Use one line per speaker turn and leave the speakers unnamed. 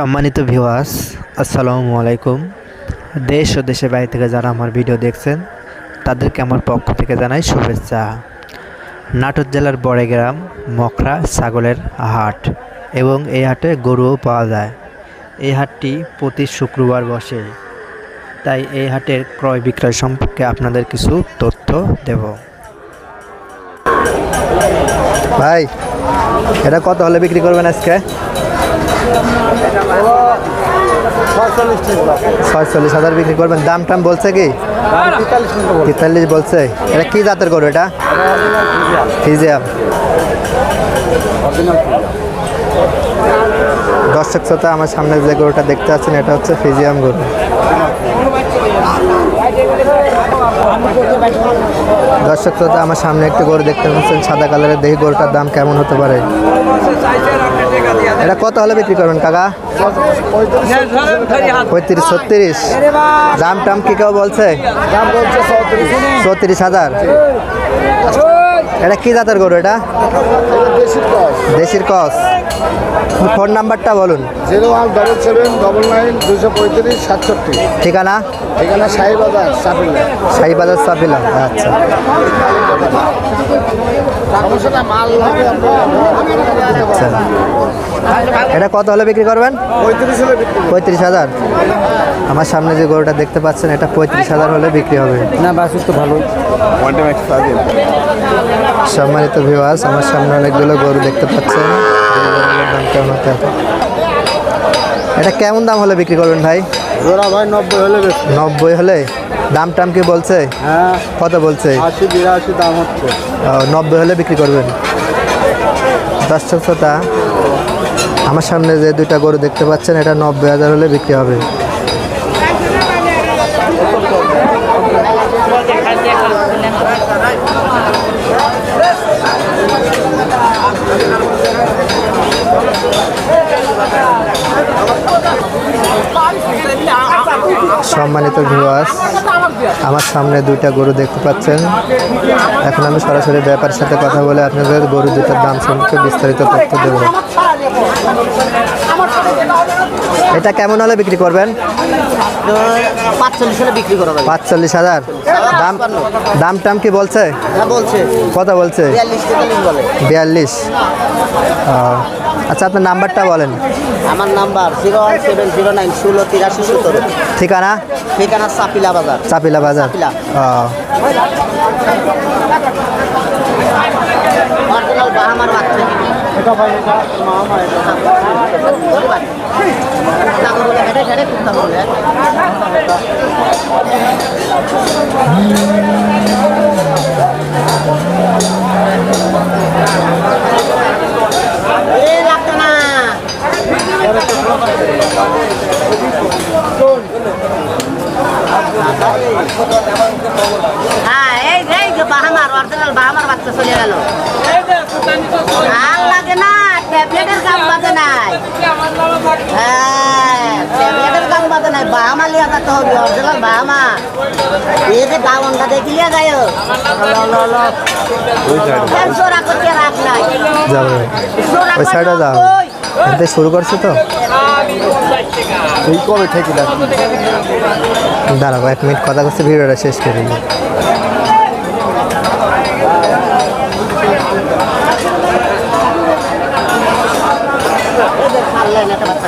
সম্মানিত ভিউয়ার্স, আসসালামু আলাইকুম। দেশ ও দেশের বাইরে থেকে যারা আমার ভিডিও দেখছেন তাদেরকে আমার পক্ষ থেকে জানাই শুভেচ্ছা। নাটোর জেলার বড়গ্রাম মখরা ছাগলের হাট এবং এই হাটে গরুও পাওয়া যায়। এই হাটটি প্রতি শুক্রবার বসে, তাই এই হাটের ক্রয় বিক্রয় সম্পর্কে আপনাদের কিছু তথ্য দেব। ভাই, এটা কত হলে বিক্রি করবেন আজকে? ৪৬,০০০ বিক্রি করবেন। দাম টাম বলছে কি? ৪৩ বলছে। এটা কি জাতের গরু? এটা ফিজিয়াম। দর্শক শ্রোতা, আমার সামনে যে গরুটা দেখতে পাচ্ছেন এটা হচ্ছে ফিজিয়াম গরু। দর্শক শ্রোতা, আমার সামনে একটু গরু দেখতে পাচ্ছেন সাদা কালারের। দেখি গরুটার দাম কেমন হতে পারে। এটা কত হলে বিক্রি করবেন কাকা? ৩৫-৩৬। দাম টাম কি কেউ বলছে? ৩৪,০০০। এটা কি জাতের গরু? এটা দেশির ক্রস। ফোন নাম্বারটা বলুন।
017799235
ঠিকানা?
শাহীবাজার চাপিলা।
শাহীবাজার চাপিলা। আচ্ছা, আচ্ছা। এটা কত হলে বিক্রি করবেন? 35,000। আমার সামনে যে গরুটা দেখতে পাচ্ছেন এটা 35,000 হলে বিক্রি হবে।
না বাসুর তো ভালো।
সম্মানিত ভিউয়ার্স, আমার সামনে অনেকগুলো গরু দেখতে পাচ্ছেন। দাম কেমন হতে হবে? এটা কেমন দাম হলে বিক্রি করবেন ভাই?
জোড়া ভাই 90 হলে।
90 হলে? দাম টাম কি বলছে?
হ্যাঁ।
কত বলছে?
80-82 দাম হচ্ছে।
90 হলে বিক্রি করবেন। দর্শক শ্রোতা, আমার সামনে যে দুইটা গরু দেখতে পাচ্ছেন এটা 90,000 হলে বিক্রি হবে। সম্মানিত ভিউয়ার্স, আমার সামনে দুইটা গরু দেখতে পাচ্ছেন। এখন আমি সরাসরি ব্যাপারের সাথে কথা বলে আপনাদের গরু দুটার দাম সম্পর্কে বিস্তারিত তথ্য দেব। এটা কেমন হলে বিক্রি করবেন?
45 হলে বিক্রি করা যাবে।
45,000। দাম টাম কি বলছে?
হ্যাঁ বলছে।
কত বলছে?
42 বলে।
42। আচ্ছা, আপনার নাম্বারটা বলেন।
আমার নাম্বার 01709168317।
ঠিকানা?
ঠিকানা চাপিলা বাজার।
চাপিলা বাজার।
চাপিলা। অরিজিনাল বাহামার বাচ্চা।
এটা ভাই এটা মামা এটা।
টাকা বলে হেডে হেডে কুত্তা বলে। লাগতো না। হ্যাঁ, এই যে বাহামার অরিজিনাল বাহামার বাচ্চা চলে গেল। আর লাগে না, ট্যাবলেটের কাম বাজে নাই। হ্যাঁ, ট্যাবলেটের কাম বাজে নাই। বাহামা লিয়া যেতে হবে, অরিজিনাল বাহামা। এই যে দাউনটা দেখিলিয়া যায়। জোড়া করতে রাখ নাই।
যাবে ওই সাইডে যাও। এতে শুরু করছে তো।
এই কবে থেকে
দাঁড়াবো, 1 মিনিট কথা করছে, ভিডিওটা শেষ করে দিই।
ছাড়লেন একটা বাচ্চা